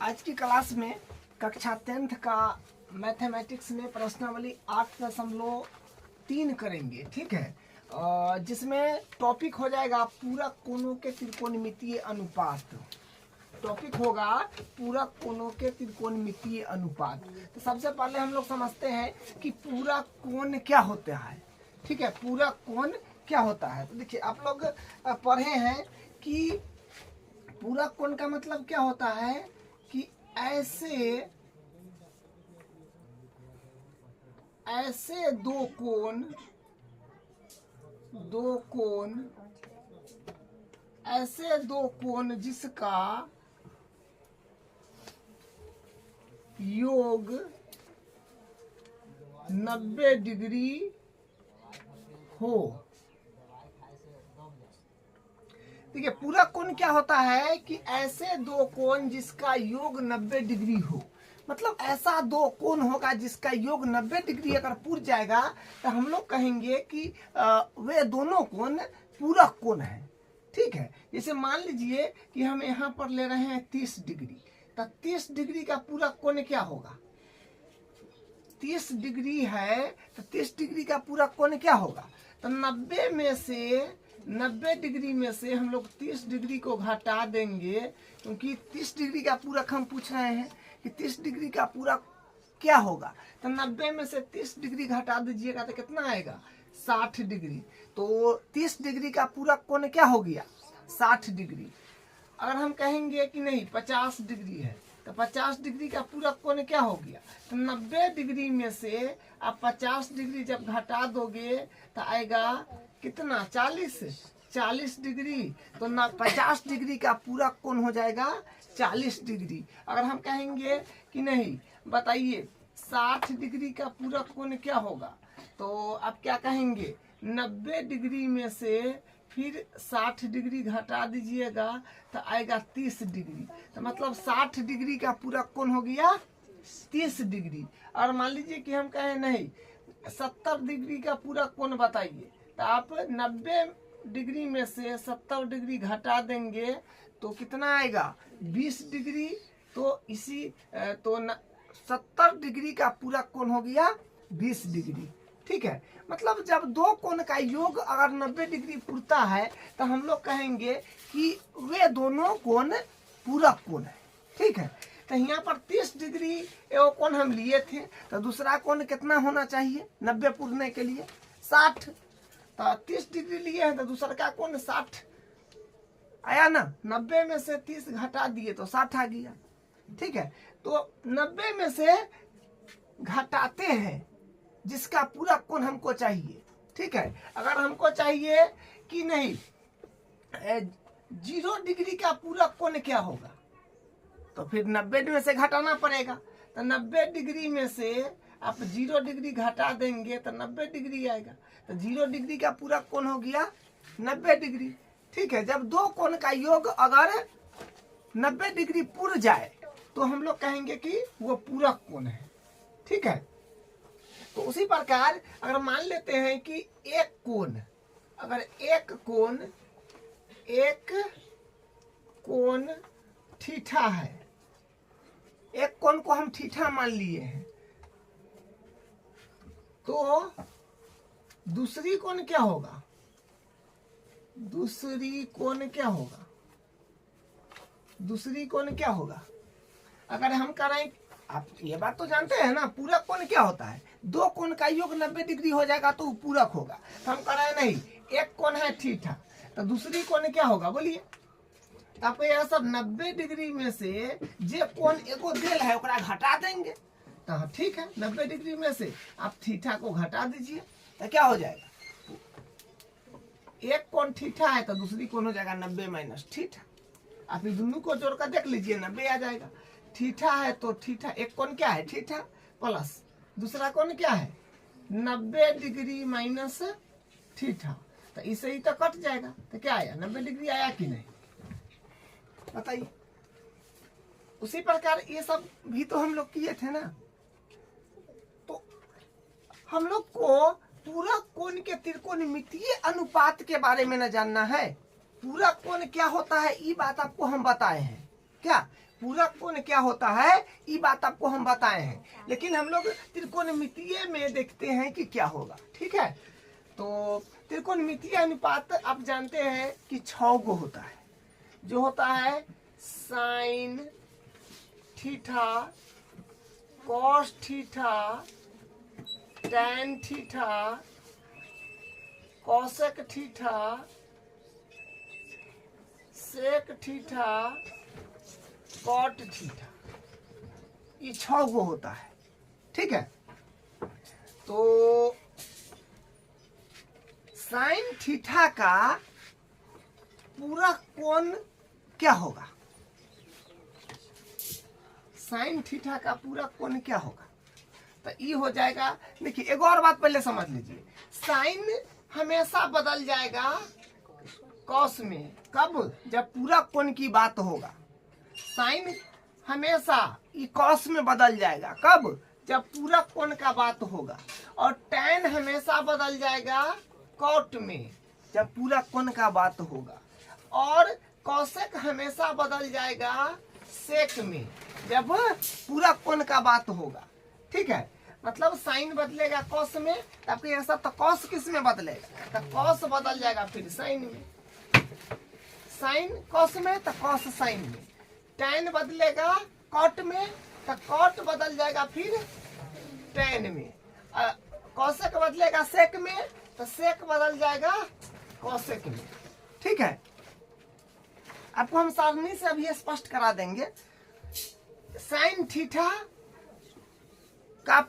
आज की क्लास में कक्षा 10th का मैथमेटिक्स में प्रश्नावली 8.3 करेंगे। ठीक है, जिसमें टॉपिक हो जाएगा पूरक कोणों के त्रिकोणमितीय अनुपात। टॉपिक होगा पूरक कोणों के त्रिकोणमितीय अनुपात। तो सबसे पहले हम लोग समझते हैं कि पूरक कोण क्या होता है। ठीक है, पूरक कोण क्या होता है। तो देखिए, आप लोग पढ़े हैं कि पूरक कोण का मतलब क्या होता है कि ऐसे दो कोण जिसका योग 90 डिग्री हो। देखिए, पूरक कोण क्या होता है कि ऐसे दो कोण जिसका योग 90 डिग्री हो। मतलब ऐसा दो कोण होगा जिसका योग 90 डिग्री अगर पूर जाएगा तो हम लोग कहेंगे कि वे दोनों कोण पूरक कोण है। ठीक है, जैसे मान लीजिए कि हम यहाँ पर ले रहे हैं 30 डिग्री, तो 30 डिग्री का पूरक कोण क्या होगा। 30 डिग्री है तो 30 डिग्री का पूरक कोण क्या होगा। तो 90 डिग्री में से हम लोग 30 डिग्री को घटा देंगे, क्योंकि 30 डिग्री का पूरक हम पूछ रहे हैं कि 30 डिग्री का पूरक क्या होगा। तो 90 में से 30 डिग्री घटा दीजिएगा तो कितना आएगा, 60 डिग्री। तो 30 डिग्री का पूरक कोण क्या हो गया, 60 डिग्री। अगर हम कहेंगे कि नहीं 50 डिग्री है तो 50 डिग्री का पूरक कोण क्या हो गया। तो 90 डिग्री में से आप 50 डिग्री जब घटा दोगे तो आएगा कितना, 40 डिग्री। तो 50 डिग्री का पूरक कोण हो जाएगा 40 डिग्री। अगर हम कहेंगे कि नहीं बताइए 60 डिग्री का पूरक कोण क्या होगा, तो आप क्या कहेंगे, 90 डिग्री में से फिर 60 डिग्री घटा दीजिएगा तो आएगा 30 डिग्री। तो मतलब 60 डिग्री का पूरक कोण हो गया 30 डिग्री। और मान लीजिए कि हम कहें नहीं 70 डिग्री का पूरक कोण बताइए, तो आप 90 डिग्री में से 70 डिग्री घटा देंगे तो कितना आएगा, 20 डिग्री। तो इसी तो 70 डिग्री का पूरक कोण हो गया 20 डिग्री। ठीक है, मतलब जब दो कोण का योग अगर 90 डिग्री पूरता है तो हम लोग कहेंगे कि वे दोनों कोण पूरक कोण है। ठीक है, तो यहाँ पर 30 डिग्री एगो कोण हम लिए थे, तो दूसरा कोण कितना होना चाहिए 90 पूरने के लिए, 60। तो 30 डिग्री लिए हैं तो दूसरा का कोण 60 आया ना। 90 में से 30 घटा दिए तो 60 आ गया। ठीक है, तो 90 में से घटाते हैं जिसका पूरक कोण हमको चाहिए। ठीक है, अगर हमको चाहिए कि नहीं 0 डिग्री का पूरक कोण क्या होगा, तो फिर 90 में से घटाना पड़ेगा। तो 90 डिग्री में से आप 0 डिग्री घटा देंगे तो 90 डिग्री आएगा। तो 0 डिग्री का पूरक कोण हो गया 90 डिग्री। ठीक है, जब दो कोण का योग अगर 90 डिग्री पूर जाए तो हम लोग कहेंगे कि वो पूरक कोण है। ठीक है, तो उसी प्रकार अगर मान लेते हैं कि एक कोण थीटा है, एक कोण को हम थीटा मान लिए हैं, तो दूसरी कोण क्या होगा, दूसरी कोण क्या होगा। अगर हम करें, आप ये बात तो जानते हैं ना पूरक कोण क्या होता है, दो कोण का योग 90 डिग्री हो जाएगा तो पूरक होगा। तो हम करें नहीं, एक कोण है थीटा, तो दूसरी कोण क्या होगा बोलिए। तो आपको यह सब 90 डिग्री में से जे कोण एगो देल है ओकरा घटा देंगे। तो ठीक है, 90 डिग्री में से आप थीटा को घटा दीजिए तो क्या हो जाएगा, एक कोण थीटा है तो दूसरी कोण हो जाएगा 90 माइनस थीटा। आप इन दोनों को जोड़कर देख लीजिए 90 आ जाएगा। थीटा है तो थीटा, एक कोण क्या है थीटा प्लस दूसरा कोण क्या है 90 डिग्री माइनस थीटा। तो इससे ही तो कट जाएगा। तो क्या आया, 90 डिग्री आया कि नहीं बताइए। उसी प्रकार ये सब भी तो हम लोग किए थे ना। तो हम लोग को पूरक कोण के त्रिकोणमितीय अनुपात के बारे में न जानना है। पूरक कोण क्या होता है ये बात आपको हम बताए हैं। क्या पूरक कोण क्या होता है ये बात आपको हम बताए हैं, लेकिन हम लोग त्रिकोणमितीय में देखते हैं कि क्या होगा। ठीक है, तो त्रिकोणमितीय अनुपात आप जानते हैं कि 6 गो होता है, जो होता है sine theta, cos theta, tan theta, cosec theta, sec theta, cot theta, ये 6 गो होता है। ठीक है, तो साइन थीटा का पूरा कोण क्या होगा? साइन थीटा का पूरा कोण क्या होगा? तो ये हो जाएगा, देखिए एक और बात पहले समझ लीजिए, साइन हमेशा बदल जाएगा कॉस में। कब? जब पूरा कोण की बात होगा। साइन हमेशा ये कॉस में बदल जाएगा। कब? जब पूरा कोण का बात होगा। और टैन हमेशा बदल जाएगा कॉट में, जब पूरा कोण का बात होगा। और कॉसेक हमेशा बदल जाएगा सेक में, जब पूरा कोण का बात होगा। ठीक है, मतलब साइन बदलेगा कॉस में, तो आपके ऐसा तो कॉस किस में बदलेगा? तो कॉस बदल जाएगा फिर साइन में, साइन कॉस में तो कॉस साइन में। टैन बदलेगा कॉट में, तो कॉट बदल जाएगा फिर टैन में। कॉसेक बदलेगा सेक में, तो सेक बदल जाएगा कॉसेक में। ठीक है, आपको हम सारणी से अभी स्पष्ट करा देंगे। साइन थीटा का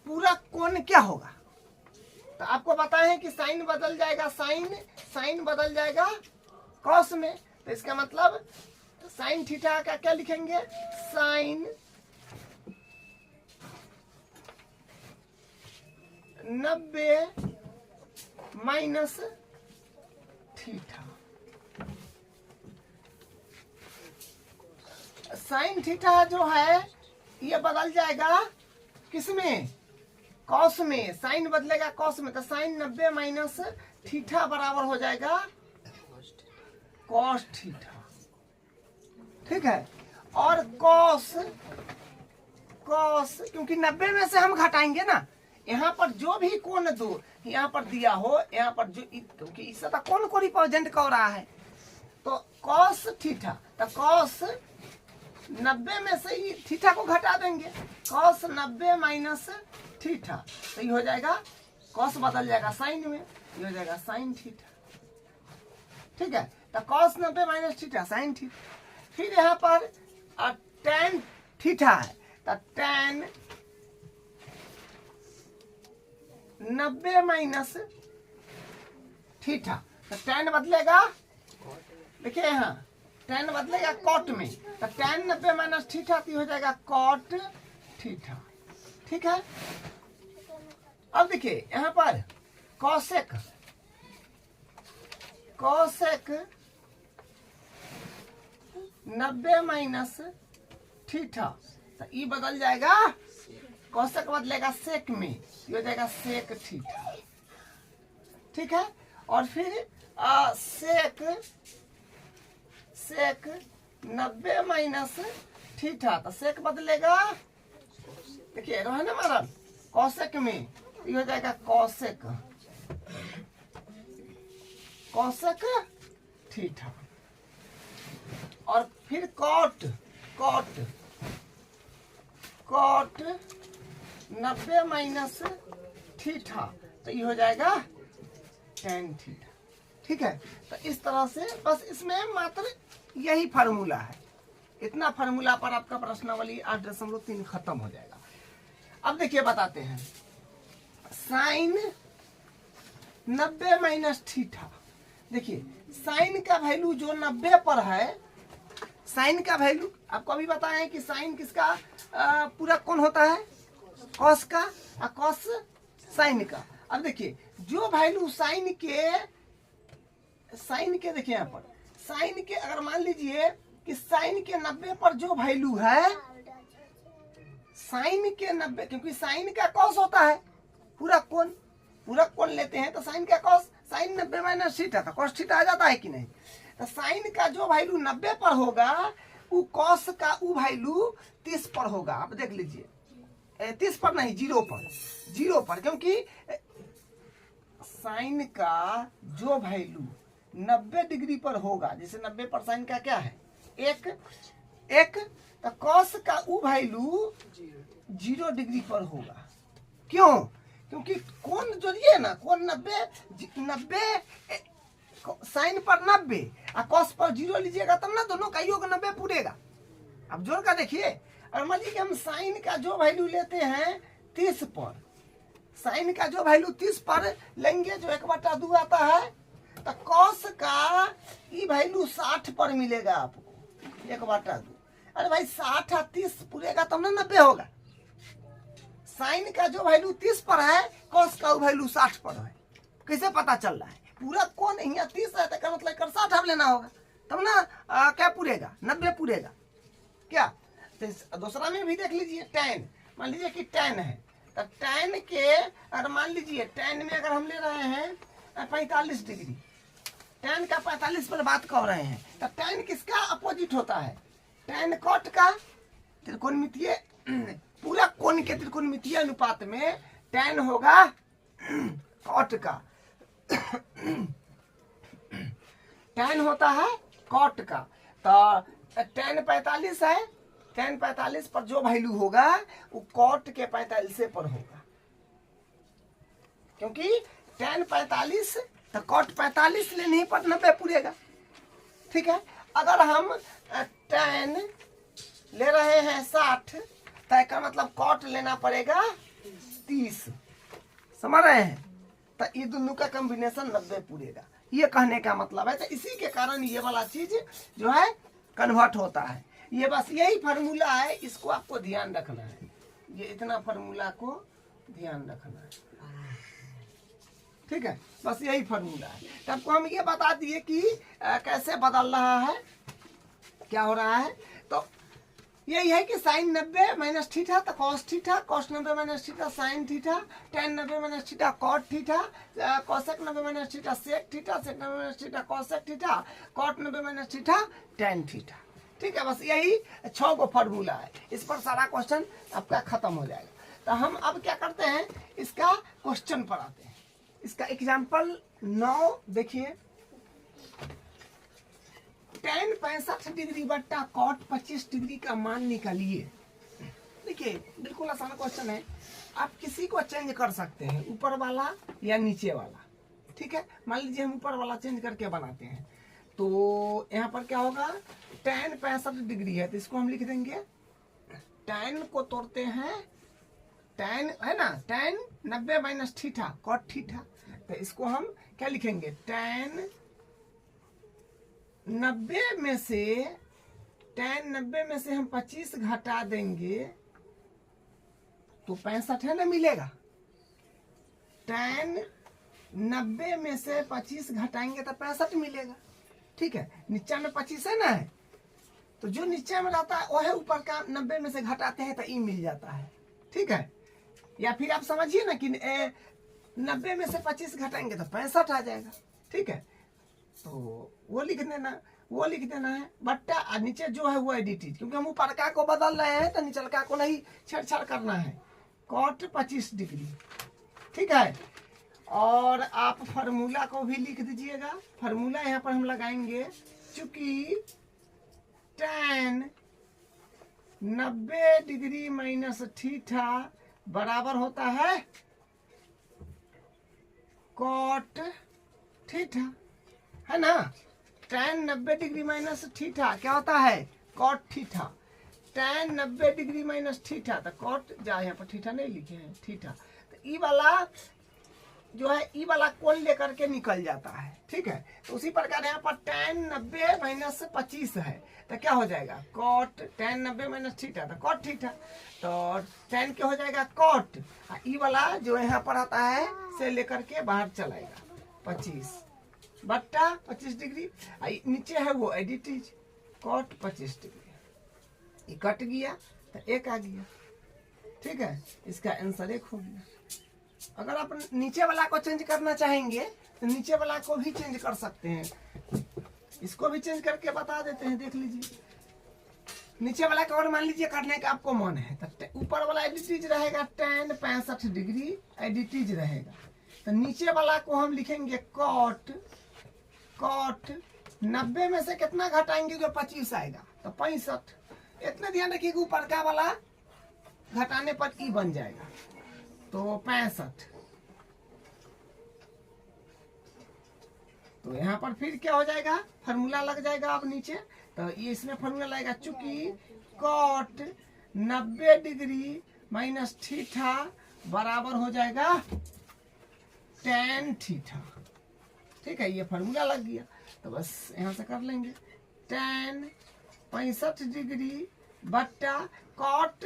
पूरा कोण क्या होगा? तो आपको बताए हैं कि साइन बदल जाएगा साइन बदल जाएगा कॉस में, तो इसका मतलब साइन थीटा का क्या लिखेंगे? Sine 90 minus theta. Sine theta जो है ये बदल जाएगा किसमें? कॉस में। साइन बदलेगा कॉस में, तो साइन 90 माइनस थीटा बराबर हो जाएगा कॉस थीटा। ठीक है, और कॉस क्योंकि 90 में से हम घटाएंगे ना, यहाँ पर जो भी कोण दो यहाँ पर दिया हो, यहाँ पर जो, क्योंकि इससे तो कोण को रिप्रेजेंट कर रहा है, तो कॉस थीटा, तो कॉस 90 में से ही थीटा को घटा देंगे। कॉस 90 माइनस थीटा, तो ये हो जाएगा कॉस बदल जाएगा साइन में, ये हो जाएगा साइन थीटा। ठीक है, तो cos 90 minus theta sine theta. फिर यहाँ पर टैन थीटा है, तो टैन 90 माइनस थीटा, तो टैन बदलेगा, देखिए यहाँ टैन बदलेगा कॉट में, तो टैन 90 माइनस थीटा हो जाएगा कॉट थीटा। ठीक है, अब देखिए यहाँ पर कॉसेक 90 माइनस थीटा, तो ये बदल जाएगा, कॉसेक बदलेगा सेक में, ये हो जाएगा सेक थीटा। ठीक है, और फिर सेक 90 माइनस थीटा, तो सेक बदलेगा, देखिए है ना हमारा कॉसेक में, ये हो जाएगा कॉसेक थीटा। और फिर कॉट 90 माइनस थीटा, तो ये हो जाएगा टैन थीटा। ठीक है, तो इस तरह से बस इसमें मात्र यही फार्मूला है। इतना फार्मूला पर आपका प्रश्नावली 8.3 खत्म हो जाएगा। अब देखिए बताते हैं, साइन 90 माइनस थीटा, देखिए साइन का वैल्यू जो 90 पर है, साइन का वैल्यू आपको अभी बताया है कि साइन किसका पूरा कोण होता है? कॉस का, और कॉस साइन का। अब देखिए जो वैल्यू साइन के देखिए यहाँ पर साइन के, अगर मान लीजिए कि साइन के 90 पर जो वैल्यू है, साइन के 90, क्योंकि साइन का कॉस होता है पूरा कोण लेते हैं, तो साइन का कॉस, साइन 90 माइनस थीटा, तो कॉस थीटा आ जाता है कि नहीं? तो साइन का जो वैल्यू 90 पर होगा, वो कॉस का वो वैल्यू 30 पर होगा। आप देख लीजिए 30 पर नहीं, 0 पर, 0 पर, क्योंकि साइन का जो वैल्यू 90 डिग्री पर होगा, जैसे 90 पर साइन का क्या है एक, तो कॉस का वो वैल्यू 0 डिग्री पर होगा। क्यों? क्योंकि कोण जोड़िए ना, कोण 90 साइन पर 90 और कॉस पर 0 लीजिएगा तब ना दोनों का योग 90 पूरेगा। अब जोड़ का देखिए, और मान लीजिए हम साइन का जो वैल्यू लेते हैं 30 पर, साइन का जो वैल्यू 30 पर लेंगे जो 1/2 आता है, तो कॉस का ये वैल्यू 60 पर मिलेगा आपको 1/2। अरे भाई 60 और 30 पूरेगा तब ना 90 होगा। साइन का जो वैल्यू 30 पर है, कॉस का वैल्यू 60 पर है। कैसे पता चल रहा है? पूरा कौन यहाँ 30 है तो मतलब कर 60 लेना होगा तब ना क्या पूरेगा, 90 पूरेगा क्या। तो दूसरा में भी देख लीजिए, tan, मान लीजिए कि tan है, तो tan के अगर मान लीजिए tan में अगर हम ले रहे हैं 45 डिग्री, tan का 45 पर बात कर रहे हैं, तो tan किसका अपोजिट होता है? tan कॉट का। त्रिकोणमितीय पूरा कोण के त्रिकोणमितीय अनुपात में tan होगा कॉट का, tan होता है कॉट का। तो tan 45 है, tan 45 पर जो वैल्यू होगा वो कॉट के 45 पर होगा, क्योंकि tan 45 तो कॉट 45 लेने पर 90 पूरेगा। ठीक है, अगर हम tan ले रहे हैं 60 तो इसका मतलब कॉट लेना पड़ेगा 30। समझ रहे हैं? तो ये दोनों का कॉम्बिनेशन 90 पूरेगा, ये कहने का मतलब है। तो इसी के कारण ये वाला चीज जो है कन्वर्ट होता है। ये बस यही फार्मूला है, इसको आपको ध्यान रखना है, ये इतना फार्मूला को ध्यान रखना है। ठीक है, बस यही फार्मूला है। तो आपको हम ये बता दिए कि कैसे बदल रहा है, क्या हो रहा है। तो यही है कि साइन 90 माइनस थीटा तो cos theta, cos 90 minus theta sine theta, tan 90 minus theta cot theta, cosec 90 minus theta sec theta, sec 90 minus theta cosec theta, cot 90 minus theta tan theta. ठीक है, बस यही 6 गो फार्मूला है, इस पर सारा question आपका खत्म हो जाएगा। तो हम अब क्या करते हैं, इसका क्वेश्चन पर आते हैं। इसका एग्जाम्पल 9 देखिए, tan 65 डिग्री बट्टा कॉट 25 डिग्री का मान निकालिए। देखिए बिल्कुल आसान क्वेश्चन है, आप किसी को चेंज कर सकते हैं, ऊपर वाला या नीचे वाला। ठीक है, मान लीजिए हम ऊपर वाला चेंज करके बनाते हैं, तो यहाँ पर क्या होगा, tan 65 डिग्री है तो इसको हम लिख देंगे, tan को तोड़ते हैं, tan है ना, tan 90 minus theta cot theta, तो इसको हम क्या लिखेंगे, tan 90 में से हम 25 घटा देंगे तो 65 है ना मिलेगा। tan 90 में से 25 घटाएंगे तो 65 मिलेगा। ठीक है, नीचे में 25 है ना, है तो जो नीचे में रहता है वो है, ऊपर का 90 में से घटाते हैं तो ई मिल जाता है। ठीक है, या फिर आप समझिए ना कि 90 में से 25 घटाएंगे तो 65 आ जाएगा। ठीक है, तो वो लिख देना है बट्टा, और नीचे जो है वो एडिटेड, क्योंकि हम ऊपर का को बदल रहे हैं तो निचलका को नहीं छेड़छाड़ करना है, कॉट 25 डिग्री। ठीक है, और आप फार्मूला को भी लिख दीजिएगा। फार्मूला यहाँ पर हम लगाएंगे, चूंकि tan 90 डिग्री माइनस थीटा बराबर होता है कॉट थीटा, है ना। tan 90 डिग्री माइनस थीटा क्या होता है, cot theta. tan 90 degree minus theta, तो कॉट जा, यहाँ पर थीटा नहीं लिखे हैं, थीटा। तो ई वाला जो है, ई वाला कोण लेकर के निकल जाता है। ठीक है, तो उसी प्रकार यहाँ पर tan 90 माइनस 25 है तो क्या हो जाएगा, कॉट tan 90 माइनस थीटा, तो कॉट थीटा, तो tan क्या हो जाएगा, कॉट। ई वाला जो यहाँ पर आता है से लेकर के बाहर चलाएगा, 25 बट्टा 25 डिग्री, नीचे है वो एडिटेड कॉट 25 डिग्री, ये कट गया तो 1 आ गया। ठीक है, इसका आंसर 1 हो गया। अगर आप नीचे वाला को चेंज करना चाहेंगे तो नीचे वाला को भी चेंज कर सकते हैं, इसको भी चेंज करके बता देते हैं, देख लीजिए। नीचे वाला का और मान लीजिए करने का आपको मन है तो ऊपर वाला एडिटीज रहेगा tan 65 डिग्री एडिटीज रहेगा। तो नीचे वाला को हम लिखेंगे कॉट 90 में से कितना घटाएंगे जो 25 आएगा तो 65। इतना ध्यान रखिएगा ऊपर का वाला घटाने पर ई बन जाएगा तो 65। तो यहाँ पर फिर क्या हो जाएगा फार्मूला लग जाएगा अब नीचे। तो ये इसमें फार्मूला लगेगा चूंकि कॉट 90 डिग्री माइनस थीटा बराबर हो जाएगा tan थीटा। ठीक है, ये फार्मूला लग गया तो बस यहाँ से कर लेंगे tan 65 डिग्री बट्टा कॉट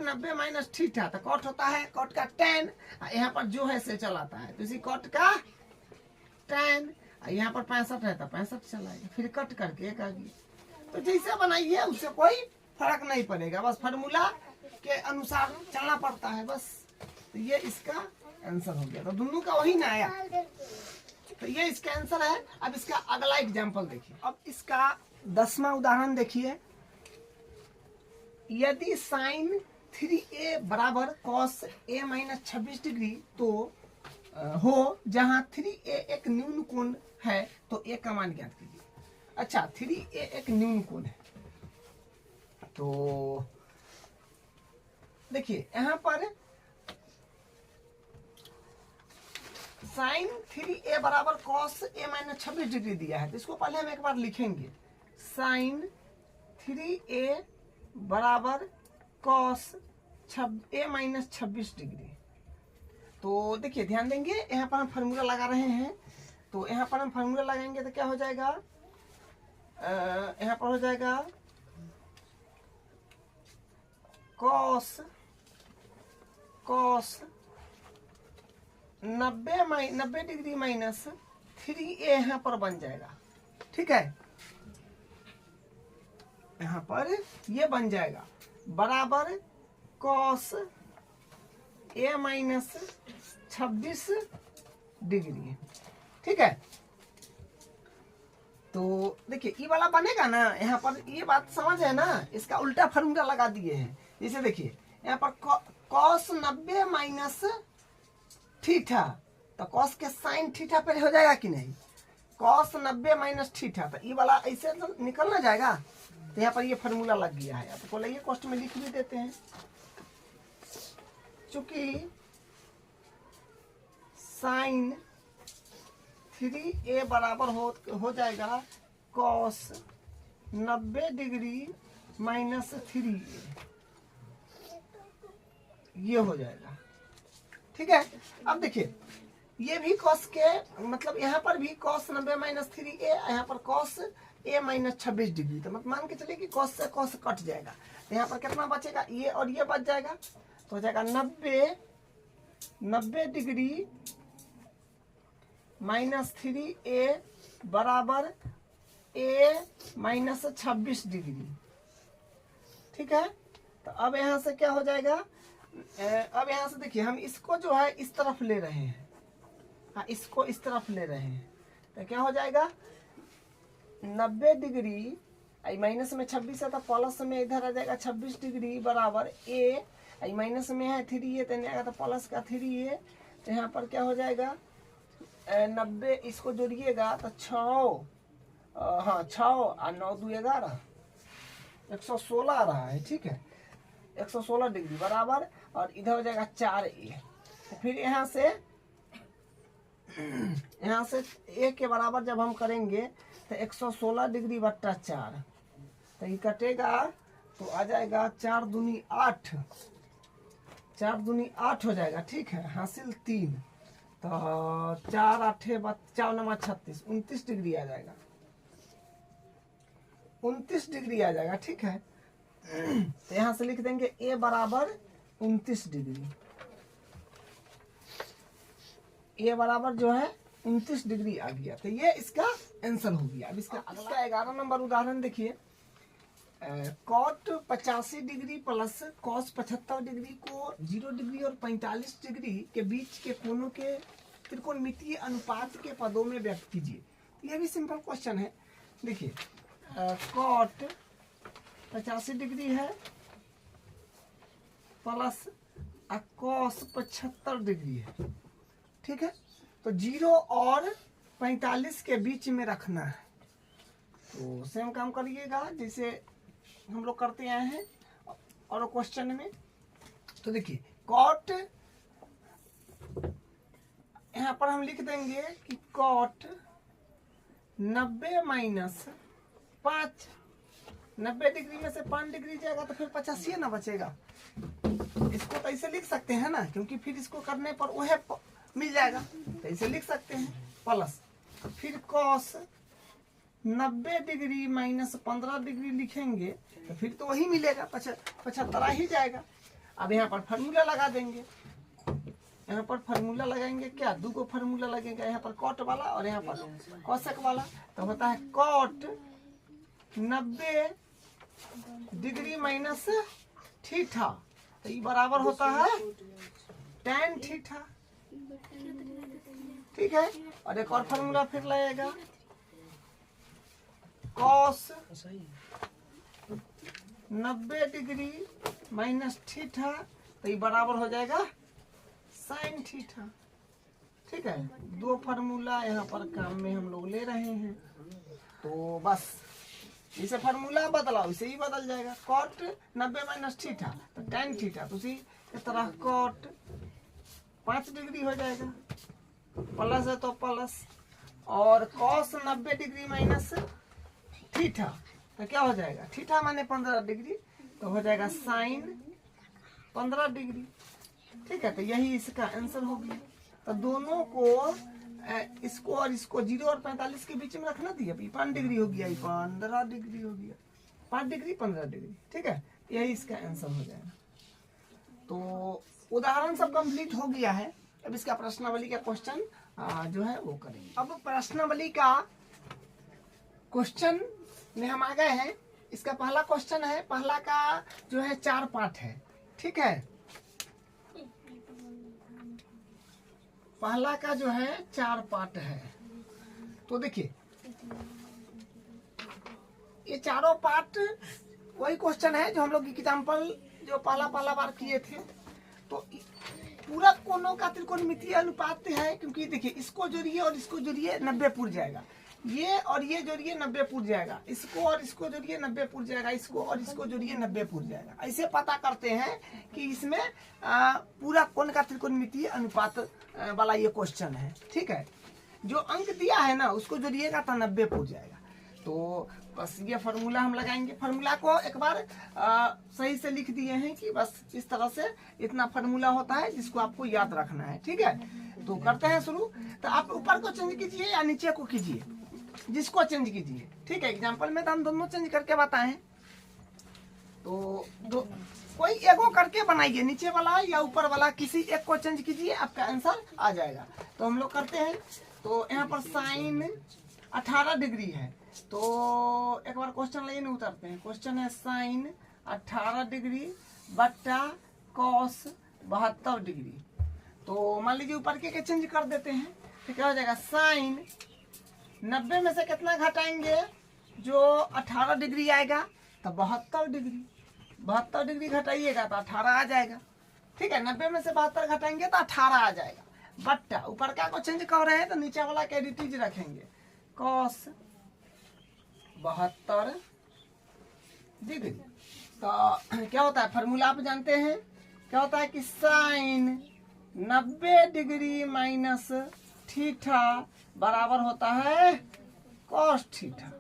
90 माइनस थीटा। तो कॉट होता है कॉट का tan, यहाँ पर जो है से चलाता है तो इसी कॉट का tan। यहाँ पर 65 है तो 65 चलाएगा, फिर कट करके एक आ गया। तो जैसे बनाइए उससे कोई फर्क नहीं पड़ेगा, बस फार्मूला के अनुसार चलना पड़ता है बस। तो ये इसका आंसर हो गया। तो दोनों का वही ना आया, तो ये इसका आंसर है। अब इसका अगला एग्जाम्पल देखिए। अब इसका 10वां उदाहरण देखिए। यदि साइन 3a बराबर cos a माइनस 26 डिग्री तो हो जहां 3a एक न्यून कोण है तो a का मान ज्ञात कीजिए। अच्छा, 3a एक न्यून कोण है तो देखिए यहाँ पर साइन 3a बराबर cos a माइनस 26 डिग्री दिया है तो इसको पहले हम एक बार लिखेंगे। साइन 3a बराबर cos a माइनस 26 डिग्री। तो देखिए ध्यान देंगे यहाँ पर हम फार्मूला लगा रहे हैं तो यहाँ पर हम फार्मूला लगाएंगे तो क्या हो जाएगा, यहाँ पर हो जाएगा cos 90 डिग्री माइनस 3a यहाँ पर बन जाएगा। ठीक है, यहाँ पर ये बन जाएगा बराबर cos a माइनस 26 डिग्री। ठीक है, तो देखिए ये वाला बनेगा ना, यहाँ पर ये बात समझ है ना, इसका उल्टा फार्मूला लगा दिए हैं। जैसे देखिए यहाँ पर cos 90 माइनस थीटा तो cos के साइन थीटा पे हो जाएगा कि नहीं, cos 90 माइनस थीटा तो ये वाला ऐसे तो निकल ना जाएगा। तो यहाँ पर ये फार्मूला लग गया है। आपको लगे क्वेश्चन में लिख भी देते हैं। चूंकि साइन 3a बराबर हो जाएगा cos 90 डिग्री माइनस 3a, ये हो जाएगा। ठीक है, अब देखिए ये भी cos के मतलब यहाँ पर भी cos 90 माइनस 3a, यहाँ पर cos a माइनस 26 डिग्री। तो मतलब मान के चलिए कि cos से cos कट जाएगा तो यहाँ पर कितना बचेगा, ये और ये बच जाएगा तो हो जाएगा 90 डिग्री माइनस 3a बराबर a माइनस 26 डिग्री। ठीक है, तो अब यहाँ से क्या हो जाएगा, अब यहाँ से देखिए हम इसको जो है इस तरफ ले रहे हैं, हाँ इसको इस तरफ ले रहे हैं तो क्या हो जाएगा 90 डिग्री माइनस में 26 है तो प्लस में इधर आ जाएगा 26 डिग्री बराबर a माइनस में है 3a तो नहीं आएगा तो प्लस का 3a। तो यहाँ पर क्या हो जाएगा 90 इसको जोड़िएगा तो 6 हाँ 6 और 9 2 11 116 आ रहा है। ठीक है, 116 डिग्री बराबर और इधर हो जाएगा 4a। तो फिर यहाँ से a के बराबर जब हम करेंगे तो 116 डिग्री बट्टा 4 तो ये कटेगा तो आ जाएगा 4 दूनी 8, 4 दूनी 8 हो जाएगा। ठीक है, हासिल 3 तो 4 8 4 9 36 29 डिग्री आ जाएगा, 29 डिग्री आ जाएगा। ठीक है, तो यहाँ से लिख देंगे a बराबर 29 डिग्री, a बराबर जो है 29 डिग्री आ गया। तो ये इसका आंसर हो गया। अब इसका 11 नंबर उदाहरण देखिए। Cot 85 degree plus cos 75 degree को 0 डिग्री और 45 डिग्री के बीच के कोणों के त्रिकोणमितीय अनुपात के पदों में व्यक्त कीजिए। यह भी सिंपल क्वेश्चन है। देखिए कॉट 85 डिग्री है प्लस कॉस 75 डिग्री है। ठीक है, तो 0 और 45 के बीच में रखना है। तो सेम काम करिएगा जैसे हम लोग करते आए हैं और क्वेश्चन में। तो देखिए कॉट, यहाँ पर हम लिख देंगे कि कॉट 90 माइनस 5, 90 डिग्री में से 5 डिग्री जाएगा तो फिर 85 ना बचेगा। इसको तो ऐसे लिख सकते हैं ना, क्योंकि फिर इसको करने पर वह मिल जाएगा, तो ऐसे लिख सकते हैं प्लस फिर कॉस 90 डिग्री माइनस 15 डिग्री लिखेंगे तो फिर तो वही मिलेगा, 75 ही जाएगा। अब यहाँ पर फार्मूला लगा देंगे, यहाँ पर फार्मूला लगाएंगे क्या, दो को फार्मूला लगेगा, यहाँ पर कॉट वाला और यहाँ पर कॉसेक वाला। तो होता है कॉट 90 डिग्री माइनस थीटा, तो ये बराबर होता है tan थीटा। ठीक है, और एक और फार्मूला फिर लगेगा कॉस 90 डिग्री माइनस थीटा, तो ये बराबर हो जाएगा साइन थीटा। ठीक है, दो फार्मूला यहाँ पर काम में हम लोग ले रहे हैं। तो बस इसे फार्मूला बदला वैसे ही बदल जाएगा, कॉट 90 माइनस थीटा तो tan थीटा, तो उसी तरह कॉट 5 डिग्री हो जाएगा, प्लस है तो प्लस, और कॉस 90 डिग्री माइनस थीटा तो क्या हो जाएगा, थीटा माने 15 डिग्री, तो हो जाएगा साइन 15 डिग्री। ठीक है, तो यही इसका आंसर हो गया। तो दोनों को इसको और इसको 0 और 45 के बीच में रखना थी। अभी 5 डिग्री हो गया, 15 डिग्री हो गया, 5 डिग्री 15 डिग्री। ठीक है, यही इसका आंसर हो जाएगा। तो उदाहरण सब कंप्लीट हो गया है। अब इसका प्रश्नावली का क्वेश्चन जो है वो करेंगे। अब प्रश्नावली का क्वेश्चन में हम आ गए हैं। इसका पहला क्वेश्चन है, पहला का जो है 4 पार्ट है। ठीक है, पहला का जो है 4 पार्ट है। तो देखिए ये चारों पार्ट वही क्वेश्चन है जो हम लोग एग्जाम्पल जो पहला बार किए थे। तो पूरा कोनों का त्रिकोणमितीय अनुपात है, क्योंकि देखिए इसको जोड़िए और इसको जोड़िए 90 पूर जाएगा, ये और ये जोड़िए 90 पूर जाएगा, इसको और इसको जोड़िए 90 पूर जाएगा, इसको और इसको जोड़िए 90 पूर जाएगा। ऐसे पता करते हैं कि इसमें पूरा कोण का त्रिकोणमितीय अनुपात वाला ये क्वेश्चन है। ठीक है, जो अंक दिया है ना उसको जोड़िएगा तो 90 पूर जाएगा। तो बस ये फार्मूला हम लगाएंगे। फार्मूला को एक बार सही से लिख दिए हैं कि बस इस तरह से इतना फार्मूला होता है जिसको आपको याद रखना है। ठीक है, तो करते हैं शुरू। तो आप ऊपर को चेंज कीजिए या नीचे को कीजिए, जिसको चेंज कीजिए। ठीक है, एग्जाम्पल में तो हम दोनों चेंज करके बताए हैं। तो कोई एगो करके बनाइए, नीचे वाला या ऊपर वाला किसी एक को चेंज कीजिए, आपका आंसर आ जाएगा। तो हम लोग करते हैं। तो यहाँ पर साइन 18 डिग्री है, तो एक बार क्वेश्चन लेने उतरते हैं। क्वेश्चन है साइन 18 डिग्री बट्टा कॉस 72 डिग्री। तो मान लीजिए ऊपर के चेंज कर देते हैं, तो क्या हो जाएगा, साइन 90 में से कितना घटाएंगे, जो 18 डिग्री आएगा तो 72 डिग्री। 72 डिग्री घटाइएगा तो 18 आ जाएगा। ठीक है, 90 में से 72 घटाएंगे तो 18 आ जाएगा। बट्टा ऊपर का को चेंज कर रहे हैं तो नीचे वाला के एडिटीज रखेंगे, कॉस 72 डिग्री। तो क्या होता है, फार्मूला आप जानते हैं, क्या होता है कि साइन 90 डिग्री माइनस थीटा बराबर होता है कॉस थीटा।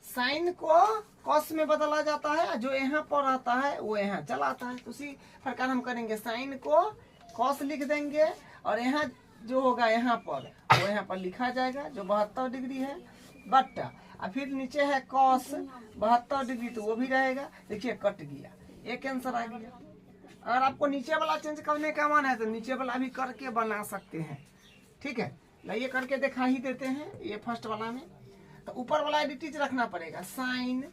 साइन को कॉस में बदला जाता है, जो यहाँ पर रहता है वो यहाँ चला आता है। तो उसी प्रकार हम करेंगे, साइन को कॉस लिख देंगे और यहाँ जो होगा यहाँ पर वो यहाँ पर लिखा जाएगा, जो 72 डिग्री है बट्टा, और फिर नीचे है कॉस 72 डिग्री, तो वो भी रहेगा। देखिए कट गया, एक आंसर आ गया। अगर आपको नीचे वाला चेंज करने का मन है तो नीचे वाला भी करके बना सकते हैं। ठीक है, ये करके दिखा ही देते हैं ये फर्स्ट वाला में। तो ऊपर वाला एडिटीज रखना पड़ेगा, साइन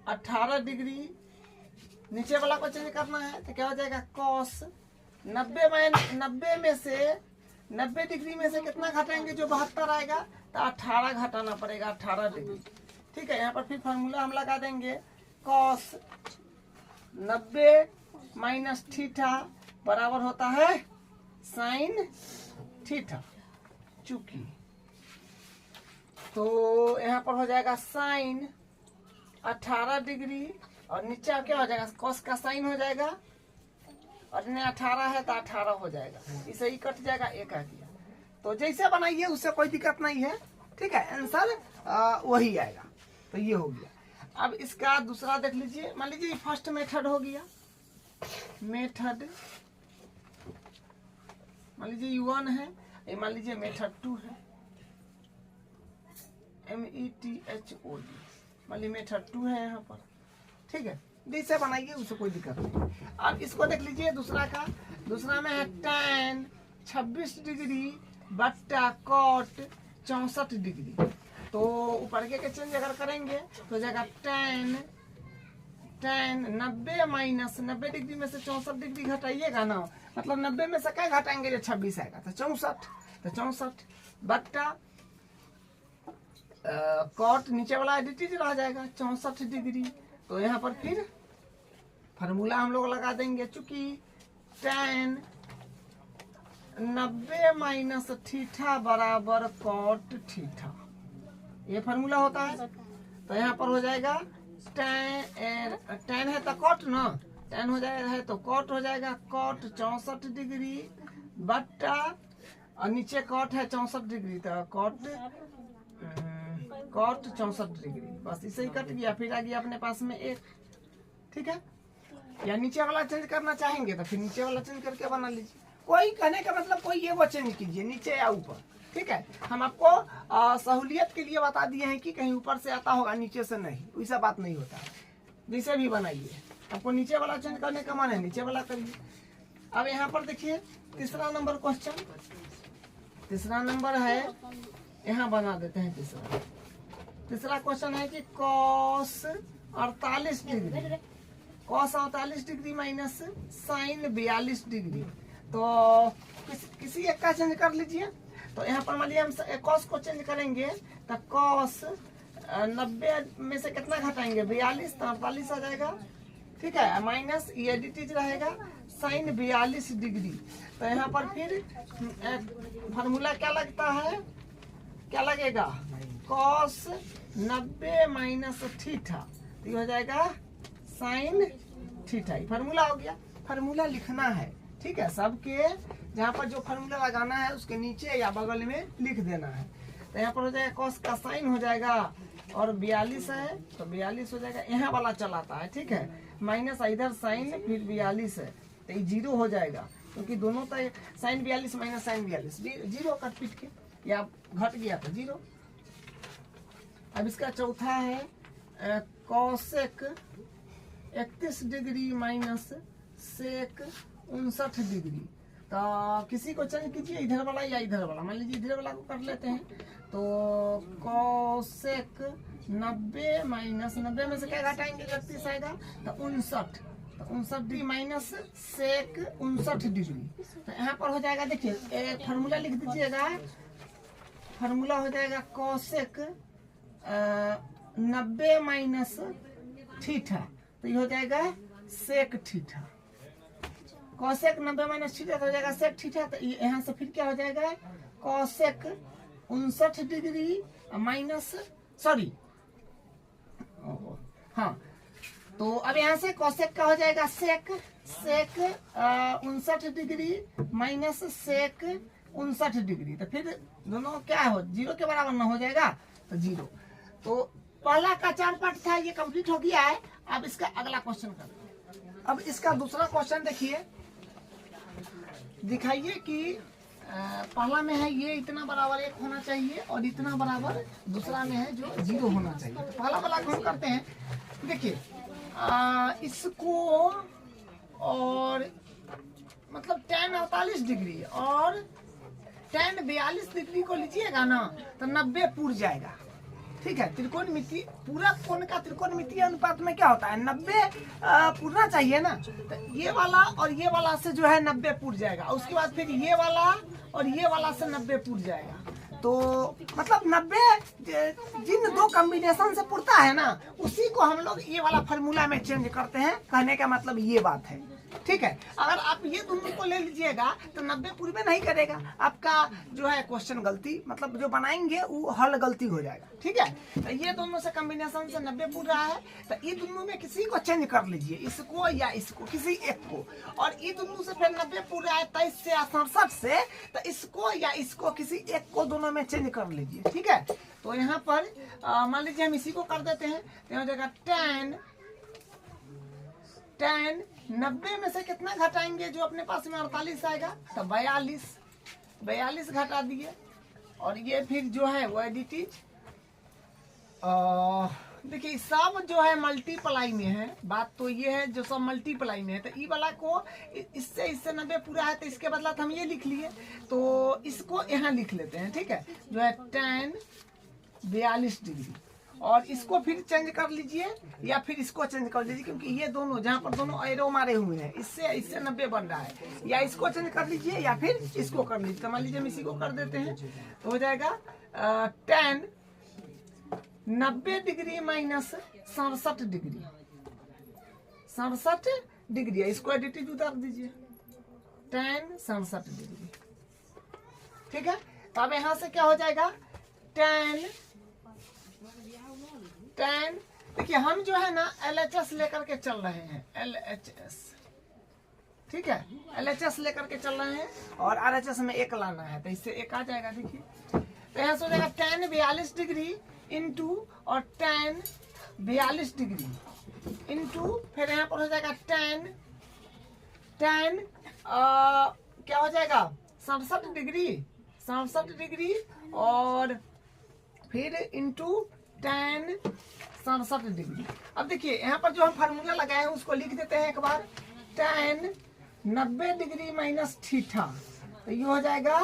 18 डिग्री, नीचे वाला को चेंज करना है तो क्या हो जाएगा, कॉस 90 में से 90 डिग्री में से कितना घटाएंगे, जो 72 आएगा, तो 18 घटाना पड़ेगा, 18 डिग्री। ठीक है, यहाँ पर फिर फार्मूला हम लगा देंगे, कॉस 90 माइनस थीटा बराबर होता है साइन थीटा। चूंकि तो यहाँ पर हो जाएगा साइन 18 डिग्री और नीचे क्या हो जाएगा, कॉस का साइन हो जाएगा, और 18 है तो 18 हो जाएगा, इसे ही कट जाएगा, एक आ गया। तो जैसे बनाइए उससे कोई दिक्कत नहीं है। ठीक है, आंसर वही आएगा। तो ये हो गया। अब इसका दूसरा देख लीजिए, मान लीजिए फर्स्ट मेथड हो गया, मेथड मान लीजिए U1 है, ये मान लीजिए मेथड 2 है, METHOD, मान लीजिए मेथड 2 है यहाँ पर। ठीक है, जैसे बनाइए उससे कोई दिक्कत नहीं। अब इसको देख लीजिए दूसरा का, दूसरा में है tan 26 डिग्री बट्टा कॉट 64 डिग्री। तो ऊपर के चेंज अगर करेंगे तो जाएगा tan 90 माइनस 90 डिग्री में से 64 डिग्री घटाइएगा ना, मतलब 90 में से क्या घटाएंगे, जो 26 आएगा तो 64, तो 64 बट्टा कॉट नीचे वाला एडिटेड रह जाएगा 64 डिग्री। तो यहाँ पर फिर फार्मूला हम लोग लगा देंगे, चूंकि tan 90 माइनस थीटा बराबर कॉट थीटा, ये फार्मूला होता है। तो यहाँ पर हो जाएगा tan है तो कॉट ना, tan हो जाएगा है तो कॉट हो जाएगा, कॉट 64 डिग्री बट्टा और नीचे कॉट है 64 डिग्री, तो कॉट 64 डिग्री, बस इसे ही कट गया। फिर आ गया अपने पास में एक। ठीक है, या नीचे वाला चेंज करना चाहेंगे तो फिर नीचे वाला चेंज करके बना लीजिए। कोई कहने का मतलब कोई ये वो चेंज कीजिए, नीचे या ऊपर। ठीक है, हम आपको सहूलियत के लिए बता दिए हैं कि कहीं ऊपर से आता होगा नीचे से नहीं, वैसा बात नहीं होता है। जैसे भी बनाइए, आपको नीचे वाला चेंज करने का मन है नीचे वाला करिए। अब यहाँ पर देखिए तीसरा नंबर क्वेश्चन, तीसरा नंबर है, यहाँ बना देते हैं तीसरा क्वेश्चन है कि cos 48 degree, cos 48 degree minus sine 42 degree. तो किसी एक का चेंज कर लीजिए। तो यहाँ पर मान लीजिए हम कॉस को चेंज करेंगे तो कॉस 90 में से कितना घटाएंगे, 42, तो 48 आ जाएगा। ठीक है, माइनस ये एडिटेड रहेगा साइन 42 डिग्री। तो यहाँ पर फिर फार्मूला क्या लगता है, क्या लगेगा, कॉस 90 माइनस थीटा, तो ये हो जाएगा साइन थीटा। ये फार्मूला हो गया। फार्मूला लिखना है, ठीक है, सबके जहाँ पर जो फार्मूला लगाना है उसके नीचे या बगल में लिख देना है। तो यहाँ पर हो जाएगा कॉस का साइन हो जाएगा, और 42 है तो 42 हो जाएगा, यहाँ वाला चलाता है। ठीक है, माइनस इधर साइन फिर 42 है तो ये 0 हो जाएगा, क्योंकि दोनों तो साइन 42 माइनस साइन 42 0 कट पीट के या घट गया तो 0। अब इसका चौथा है cosec 31 degree minus sec 59 degree. तो किसी को चेंज कीजिए, इधर वाला या इधर वाला, मान लीजिए इधर वाला को कर लेते हैं। तो कॉसेक 90 माइनस 90 में से क्या घटाएंगे, 31 आएगा तो 59, तो 59 डिग्री माइनस सेक 59 डिग्री। तो यहाँ पर हो जाएगा, देखिए फार्मूला लिख दीजिएगा, फार्मूला हो जाएगा कॉसेक 90 माइनस थीटा, तो ये हो जाएगा sec theta. Cosec 90 minus theta तो हो जाएगा सेक थीटा। तो यहाँ से फिर क्या हो जाएगा, कॉसेक 59 डिग्री माइनस, सॉरी हाँ, तो अब यहाँ से कॉसेक का हो जाएगा सेक 59 डिग्री माइनस सेक 59 डिग्री। तो फिर दोनों क्या हो, 0 के बराबर ना हो जाएगा, तो 0। तो पहला का 4 पार्ट था, ये कंप्लीट हो गया है। अब इसका अगला क्वेश्चन करते हैं। अब इसका दूसरा क्वेश्चन देखिए, दिखाइए कि पहला में है ये इतना बराबर 1 होना चाहिए और इतना बराबर दूसरा में है जो 0 होना चाहिए। तो पहला वाला हम करते हैं, देखिए इसको और मतलब tan 48 डिग्री और tan 42 डिग्री को लीजिएगा ना तो 90 पूर जाएगा। ठीक है। त्रिकोणमिति पूरा कोण का त्रिकोणमितीय अनुपात में क्या होता है, 90 पूरना चाहिए ना। तो ये वाला और ये वाला से जो है 90 पूर जाएगा, उसके बाद फिर ये वाला और ये वाला से 90 पूर जाएगा। तो मतलब 90 जिन दो कॉम्बिनेशन से पूरता है ना, उसी को हम लोग ये वाला फार्मूला में चेंज करते हैं। कहने का मतलब ये बात है, ठीक है। अगर आप ये दोनों को ले लीजिएगा तो 90 पूरे नहीं करेगा, आपका जो है क्वेश्चन गलती, मतलब जो बनाएंगे वो हल गलती हो जाएगा, ठीक है। तो ये दोनों से कॉम्बिनेशन से 90 पूर रहा है, तो ये दोनों में किसी को चेंज कर लीजिए, इसको या इसको, किसी एक को। और ये दोनों से फिर 90 पूर रहा है 23 से या 67 से, तो इसको या इसको, किसी एक को दोनों में चेंज कर लीजिए, ठीक है। तो यहाँ पर मान लीजिए हम इसी को कर देते हैं, तो यहाँ जगह 10 90 में से कितना घटाएंगे, जो अपने पास में 48 आएगा, तो 42 घटा दिए। और ये फिर जो है वो एडिटिज, देखिए सब जो है मल्टीप्लाई में है। बात तो ये है जो सब मल्टीप्लाई में है, तो ई वाला को इससे 90 पूरा है, तो इसके बदला हम ये लिख लिए, तो इसको यहाँ लिख लेते हैं, ठीक है। जो है 10 42 डिग्री, और इसको फिर चेंज कर लीजिए या फिर इसको चेंज कर लीजिए, क्योंकि ये दोनों जहाँ पर दोनों एरो मारे हुए हैं, इससे 90 बन रहा है। या इसको चेंज कर लीजिए या फिर इसको कर लीजिए। तो मान लीजिए हम इसी को कर देते हैं, तो हो जाएगा 10 90 डिग्री माइनस 67 डिग्री, 67 डिग्री। इसको एडिटिव उतार दीजिए, 10 67 डिग्री, ठीक है। तो अब यहाँ से क्या हो जाएगा, 10 देखिए हम जो है ना LHS लेकर के चल रहे हैं, LHS, ठीक है। LHS लेकर के चल रहे हैं और RHS में 1 लाना है, तो इससे 1 आ जाएगा। देखिए तो यहाँ से हो जाएगा 10 42 डिग्री इंटू और 10 42 डिग्री इंटू, फिर यहाँ पर हो जाएगा 10 क्या हो जाएगा 67 डिग्री और फिर इंटू 10 67 डिग्री। अब देखिए यहाँ पर जो हम फार्मूला लगाए हैं उसको लिख देते हैं एक बार, 10 90 डिग्री माइनस थीटा, तो ये हो जाएगा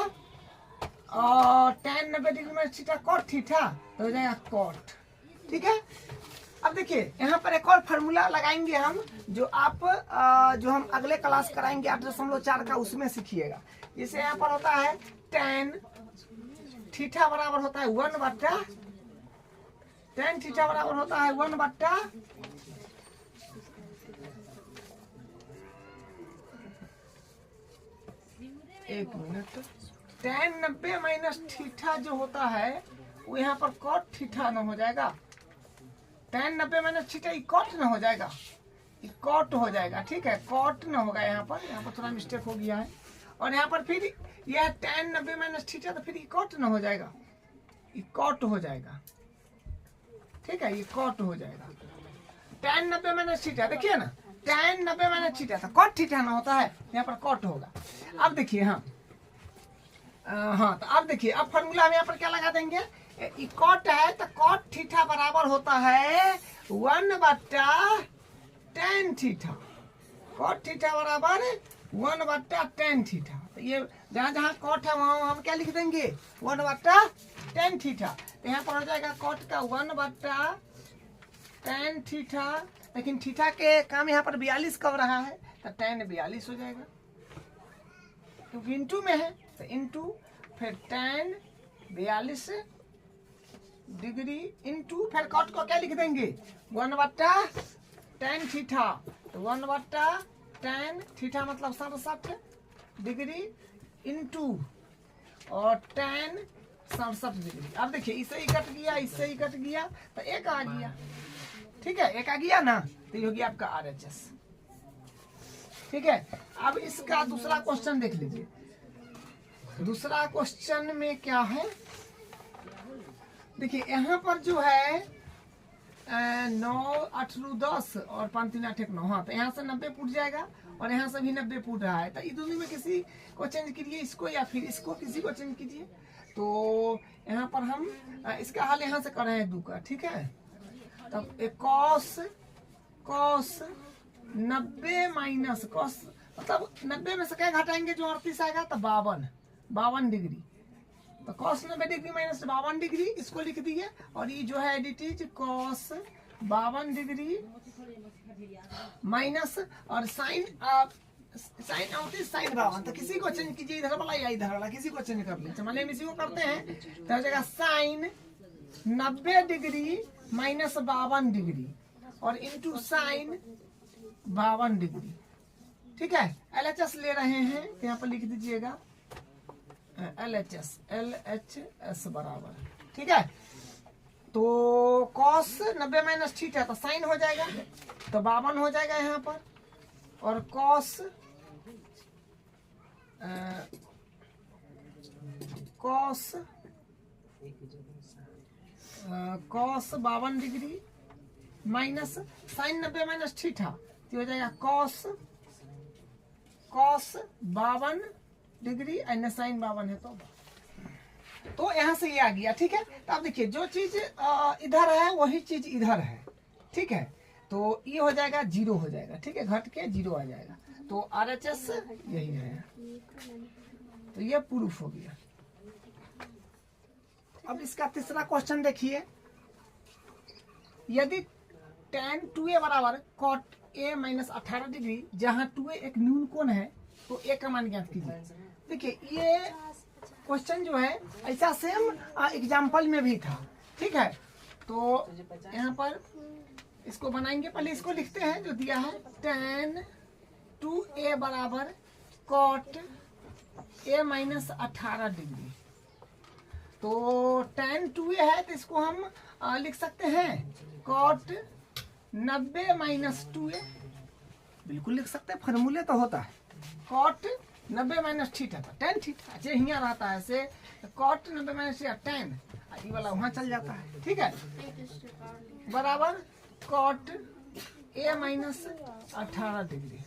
और 10 90 degree minus theta cot theta, तो हो जाएगा कॉट, ठीक है। अब देखिए यहाँ पर एक और फार्मूला लगाएंगे हम, जो आप जो हम अगले क्लास कराएंगे 8.4 का, उसमें सीखिएगा। जैसे यहाँ पर होता है 10 थीटा बराबर होता है 1/, 10 थीटा बराबर होता है 1/, एक मिनट, 10 90 माइनस थीटा जो होता है वो यहाँ पर कॉट थीटा न हो जाएगा, 10 90 माइनस थीटा ये कॉट न हो जाएगा, ये कॉट हो जाएगा, ठीक है। कॉट न होगा यहाँ पर थोड़ा मिस्टेक हो गया है। और यहाँ पर फिर यह 10 90 माइनस थीटा, तो फिर ये कॉट न हो जाएगा, ये कॉट हो जाएगा, ठीक है। ये कॉट हो जाएगा 10 90 माइनस थीटा, देखिए ना 10 90 माइनस थीटा, तो कॉट थीटा ना होता है, यहाँ पर कॉट होगा। अब देखिए हाँ, तो अब देखिए अब फॉर्मूला हम यहाँ पर क्या लगा देंगे, ये कॉट है तो कॉट थीटा बराबर होता है 1/tan थीटा, कॉट थीटा बराबर 1/tan थीटा। तो ये जहाँ जहाँ कॉट है वहाँ हम क्या लिख देंगे 1/tan थीटा, तो यहाँ पर हो जाएगा कॉट का 1/tan थीटा, लेकिन थीटा के काम यहाँ पर 42 कब रहा है, तो tan 42 हो जाएगा, क्योंकि इंटू में है, तो इंटू फिर tan 42 डिग्री इंटू फिर कॉट को क्या लिख देंगे 1/tan थीटा, तो 1/tan थीटा मतलब 67 डिग्री इंटू और tan 67 डिग्री। अब देखिए इससे ही कट गया, इससे ही कट गया, तो 1 आ गया, ठीक है। 1 आ गया ना, तो ये हो गया आपका RHS, ठीक है। अब इसका दूसरा क्वेश्चन देख लीजिए। दूसरा क्वेश्चन में क्या है, देखिए यहाँ पर जो है 9 8 10 और 5 3 8 1 9, हाँ, तो यहाँ से 90 फुट जाएगा और यहाँ से भी 90 फुट रहा है, तो ये दोनों में किसी को चेंज कीजिए, इसको या फिर इसको, किसी को चेंज कीजिए। तो यहाँ पर हम इसका हल यहाँ से कर रहे हैं 2 का, ठीक है। तब कॉस 90 माइनस कॉस, मतलब 90 में से क्या घटाएंगे जो 38 आएगा, तो 52 डिग्री, तो cos 90 डिग्री माइनस 52 डिग्री इसको लिख दिए, और ये जो है it is cos 52 degree minus और साइन साइन होती साइन 52, तो किसी को चेंज कीजिए, इधर वाला या इधर वाला किसी को चेंज कर लीजिए। मान लीजिए इसी को करते हैं तो हो जाएगा साइन 90 डिग्री माइनस 52 डिग्री और इंटू साइन 52 डिग्री। ठीक है, LHS ले रहे हैं तो यहाँ पर लिख दीजिएगा LHS बराबर। ठीक है, तो cos 90 माइनस थीटा तो साइन हो जाएगा, तो 52 हो जाएगा यहाँ पर, और cos 52 degree minus sine 90 minus theta तो हो जाएगा cos 52 डिग्री एंड साइन 52 है तो यहाँ से ये आ गया। ठीक है, तो आप देखिए जो चीज इधर है वही चीज इधर है। ठीक है, तो ये हो जाएगा 0 हो जाएगा। ठीक है, घट के 0 आ जाएगा, तो RHS यही है, तो ये प्रूफ हो गया। अब इसका तीसरा क्वेश्चन देखिए, यदि tan 2a बराबर cot a माइनस 18 डिग्री जहां 2a एक न्यून कोण है तो a का मान ज्ञात कीजिए। देखिए ये क्वेश्चन जो है ऐसा सेम एग्जाम्पल में भी था। ठीक है, तो यहाँ पर इसको बनाएंगे, पहले इसको लिखते हैं जो दिया है tan 2a बराबर cot a माइनस 18 डिग्री। तो tan 2a है तो इसको हम लिख सकते हैं cot 90 माइनस 2a, बिल्कुल लिख सकते हैं, फॉर्मूले तो होता है cot 90 माइनस थीटा था tan थीटा जे यहाँ रहता है से cot 90 माइनस tan ये वाला वहाँ चल जाता है। ठीक है, बराबर cot a माइनस 18 डिग्री।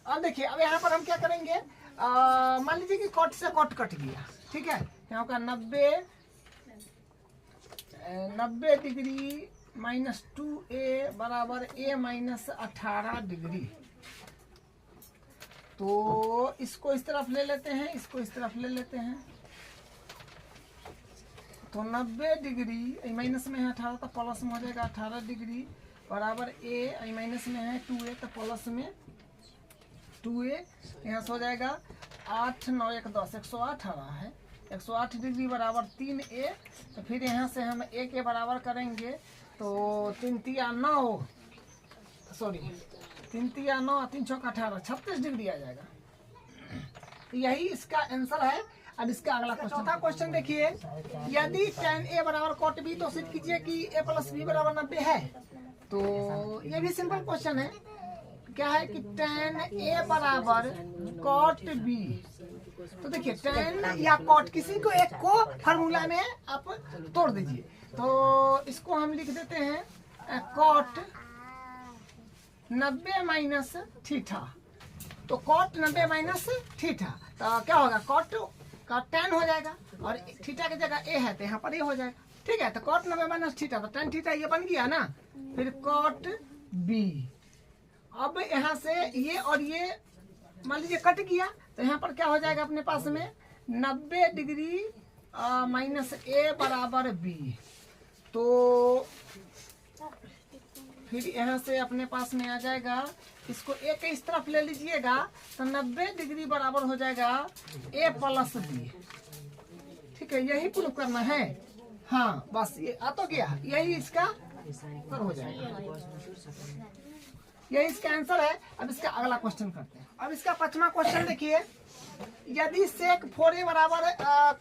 अब देखिए, अब यहाँ पर हम क्या करेंगे, मान लीजिए कि cot से cot कट गया। ठीक है, यहाँ का 90 डिग्री माइनस 2a बराबर a माइनस 18 डिग्री। तो इसको इस तरफ ले लेते हैं, इसको इस तरफ ले लेते हैं, तो 90 डिग्री माइनस में है 18 तो प्लस में हो जाएगा 18 डिग्री बराबर a माइनस में है 2a तो प्लस में 2a, यहाँ से हो जाएगा 8 9 1 10 108 आ रहा है, 108 डिग्री बराबर 3a। तो फिर यहाँ से हम a के बराबर करेंगे तो 3 तिया 9 सॉरी 3 तिया 9 3 चौक 18 36 डिग्री आ जाएगा। तो यही इसका आंसर है। अब इसका अगला क्वेश्चन, चौथा क्वेश्चन देखिए, यदि tan a बराबर cot b तो सिद्ध कीजिए कि a प्लस b बराबर 90 है। तो ये भी सिंपल क्वेश्चन है, क्या है कि tan a बराबर cot b। तो देखिए tan या cot किसी को एक को फार्मूला में आप तोड़ दीजिए, तो इसको हम लिख देते हैं cot 90 माइनस थीटा। तो cot 90 माइनस थीटा तो क्या होगा, cot का tan हो जाएगा और थीटा की जगह a है तो यहाँ पर ये हो जाएगा। ठीक है, तो cot 90 माइनस थीटा तो tan थीटा ये बन गया ना, फिर cot b। अब यहाँ से ये और ये मान लीजिए कट गया तो यहाँ पर क्या हो जाएगा अपने पास में 90 डिग्री माइनस a बराबर b। तो फिर यहाँ से अपने पास में आ जाएगा, इसको a के इस तरफ ले लीजिएगा तो 90 डिग्री बराबर हो जाएगा a प्लस b। ठीक है, यही प्रूफ करना है। हाँ बस ये आ तो गया, यही इसका पर हो जाएगा, यही इसका आंसर है। अब इसका अगला क्वेश्चन करते हैं। अब इसका 5वां क्वेश्चन देखिए, यदि सेक 4a बराबर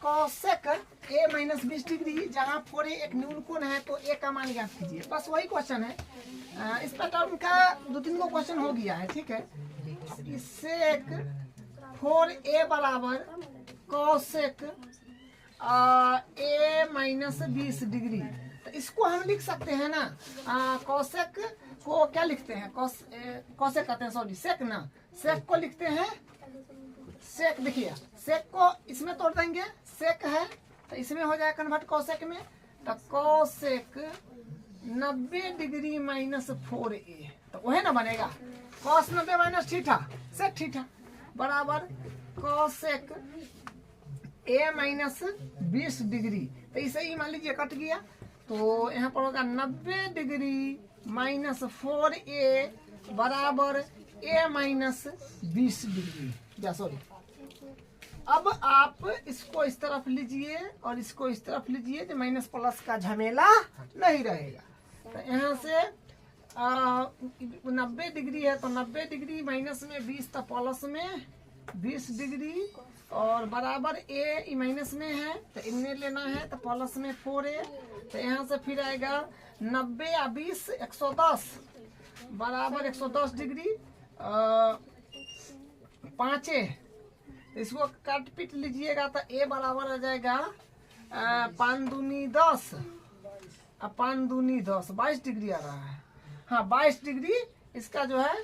cosec a माइनस 20 डिग्री जहाँ 4a एक न्यून कोण है तो a का मान ज्ञात कीजिए। बस वही क्वेश्चन है, इस पैटर्न का 2-3 को क्वेश्चन हो गया है। ठीक है, सेक 4a बराबर cosec a माइनस 20 डिग्री, तो इसको हम लिख सकते हैं ना, cosec को क्या लिखते हैं, cosec कहते हैं, सॉरी सेक ना, सेक को लिखते हैं सेक। देखिए सेक को इसमें तोड़ देंगे, सेक है तो इसमें हो जाएगा कन्वर्ट cosec में, तो cosec 90 डिग्री माइनस 4a तो वही ना बनेगा cos 90 minus theta sec theta बराबर cosec a माइनस 20 डिग्री, तो इसे ही मान लीजिए कट गया, तो यहाँ पर होगा 90 डिग्री माइनस 4a बराबर a माइनस 20 डिग्री। या सॉरी, अब आप इसको इस तरफ लीजिए और इसको इस तरफ लीजिए, तो माइनस प्लस का झमेला नहीं रहेगा। तो यहाँ से 90 डिग्री है, तो 90 डिग्री माइनस में 20, तो प्लस में 20 डिग्री और बराबर ए माइनस में है, तो इन्हें लेना है, तो प्लस में 4a, तो यहाँ से फिर आएगा 90 या 20 110 बराबर 110 डिग्री 5a, इसको काट पीट लीजिएगा तो a बराबर आ जाएगा 5 दूनी 10, 5 दूनी 10 22 डिग्री आ रहा है। हाँ 22 डिग्री इसका जो है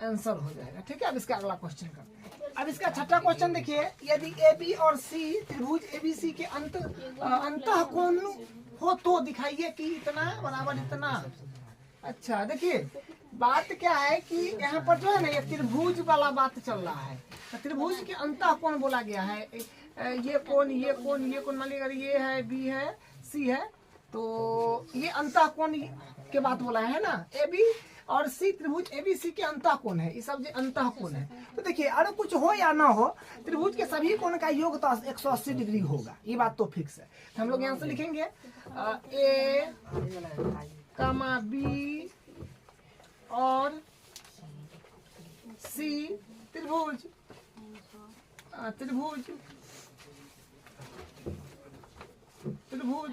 आंसर हो जाएगा। ठीक है, अब इसका अगला क्वेश्चन करते हैं। अब इसका छठा क्वेश्चन देखिए, यदि ए बी और सी त्रिभुज एबीसी के अंतः कोण हो तो दिखाइए कि इतना बराबर इतना। अच्छा देखिए, बात क्या है कि यहाँ पर जो है ना, ये त्रिभुज वाला बात चल रहा है, तो त्रिभुज के अंतः कोण बोला गया है। ये कोण ये कोण ये कोण मान लीजिए, अगर ये है बी है सी है, तो ये अंतः कोण के बात बोला है ना, ए बी और सी त्रिभुज एबीसी के अंतः कोण है, ये सब जो अंतः कोण है। तो देखिए, अरे कुछ हो या ना हो, त्रिभुज के सभी कोण का योग तो 180 डिग्री होगा, ये बात तो फिक्स है। तो हम लोग यहाँ से लिखेंगे ए कमा बी और सी त्रिभुज त्रिभुज त्रिभुज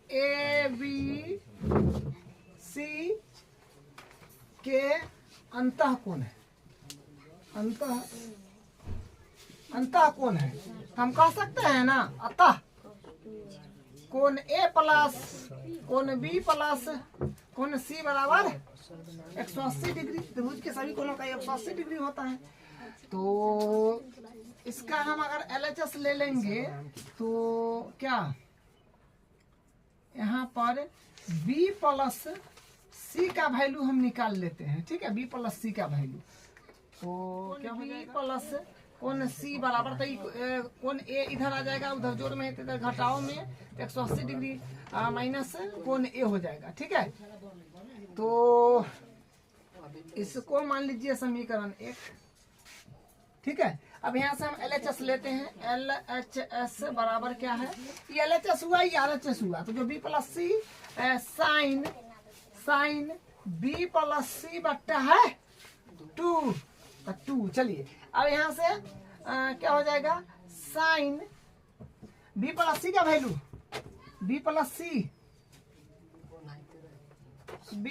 ए बी सी के अंतः कोण है, अंतः कोण है। हम कह सकते हैं ना, अतः कोण ए प्लस कोण बी प्लस कोण सी बराबर 180 डिग्री। त्रिभुज के सभी कोणों का 180 डिग्री होता है। तो इसका हम अगर LHS ले लेंगे तो क्या, यहाँ पर b प्लस सी का वैल्यू हम निकाल लेते हैं। ठीक है, b प्लस सी का वैल्यू, तो क्या हो जाएगा, प्लस कोण सी बराबर, तो कोण ए इधर आ जाएगा, उधर जोड़ में इधर घटाओ में 180 डिग्री माइनस कोण ए हो जाएगा। ठीक है, तो इसको मान लीजिए समीकरण 1। ठीक है, अब यहाँ से हम LHS लेते हैं। LHS बराबर क्या है, ये LHS हुआ, ये RHS हुआ, तो जो b प्लस सी साइन b प्लस सी बट्टा है 2। चलिए, अब यहाँ से क्या हो जाएगा, साइन b प्लस सी का वैल्यू, b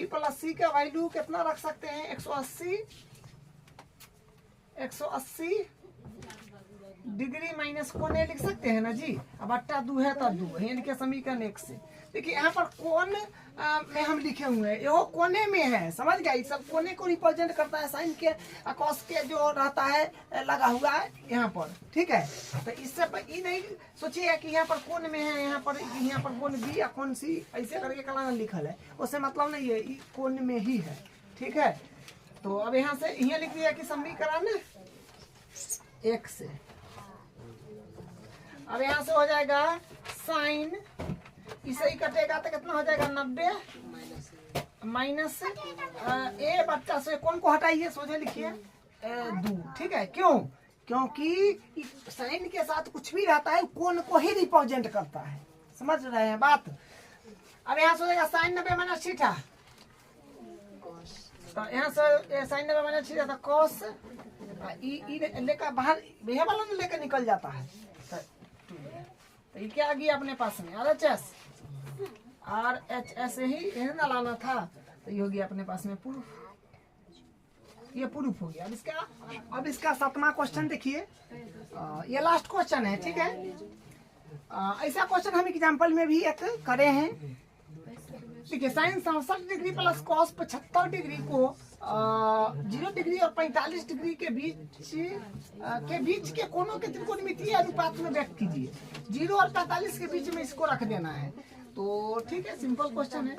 प्लस सी का वैल्यू कितना रख सकते हैं, 180 डिग्री माइनस कोण ए लिख सकते हैं ना जी। अब बट्टा 2 है तो 2 ये लिखे समीकरण 1 से। देखिए यहाँ पर कोण में हम लिखे हुए हैं, ये कोने में है, समझ गए, सब कोने को रिप्रेजेंट करता है। साइन के कॉस के जो रहता है लगा हुआ है यहाँ पर। ठीक है, तो इससे पर ये नहीं सोचिएगा कि यहाँ पर कोण में है, यहाँ पर कोण बी या कोण सी ऐसे करके कलाना लिखल है, उससे मतलब नहीं है, ये कोण में ही है। ठीक है, तो अब यहाँ से यहाँ लिख दिया कि समीकरण 1 से। अब यहाँ से हो जाएगा साइन, इसे ही कटेगा तो कितना हो जाएगा, 90 माइनस ए बट्टा से कोण को हटाइए, सोचे लिखिए 2। ठीक है, क्यों, क्योंकि साइन के साथ कुछ भी रहता है कोण को ही रिप्रेजेंट करता है, समझ रहे हैं बात। अब यहाँ से हो जाएगा साइन 90 माइनस थीटा, तो यहाँ से साइन 90 माइनस थीटा, तो कॉस लेकर बाहर यह वाला लेकर निकल जाता है, तो ये क्या आ गया अपने पास में, RHS ही ना लाना था, तो ये हो गया अपने पास में प्रूफ, ये प्रूफ हो गया। अब इसका 7वां क्वेश्चन देखिए, ये लास्ट क्वेश्चन है। ठीक है, ऐसा क्वेश्चन हम एग्जाम्पल में भी एक करे हैं। देखिए, sine 67 degree plus cos 75 degree को 0 डिग्री और 45 डिग्री के बीच के कोणों के त्रिकोणमितीय अनुपात में व्यक्त कीजिए। 0 और 45 के बीच में इसको रख देना है। तो ठीक है, सिंपल क्वेश्चन है,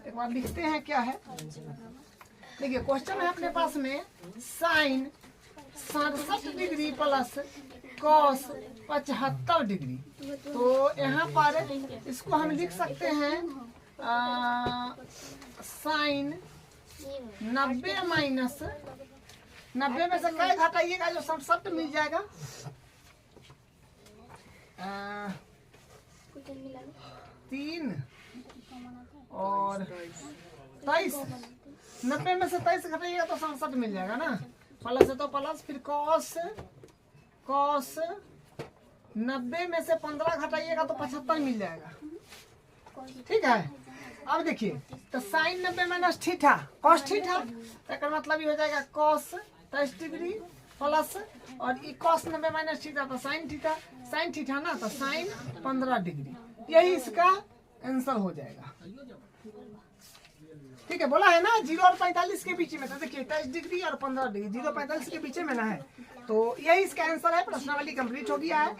एक बार लिखते हैं क्या है। देखिए, क्वेश्चन है अपने पास में sine 67 degree plus cos 75 degree. तो यहाँ पर इसको हम लिख सकते हैं साइन 90 माइनस 90 में से क्या घटाइएगा जो 67 मिल जाएगा। 3 और 23, 90 में से 23 घटाइएगा तो 67 मिल जाएगा ना। प्लस है तो प्लस, फिर कॉस 90 में से 15 घटाइएगा तो 75 मिल जाएगा। ठीक है, अब देखिए तो sine 90 minus theta cos theta, तो मतलब ये हो जाएगा कॉस 23 डिग्री प्लस और ये कॉस 90 माइनस थीटा तो साइन थीटा ना, तो साइन 15 डिग्री। यही इसका आंसर हो जाएगा। ठीक है, बोला है ना 0 और 45 के बीच में। तो देखिए 23 डिग्री और 15 डिग्री 0 45 के बीच में ना है, तो यही इसका आंसर है। प्रश्नावली कंप्लीट हो गया है।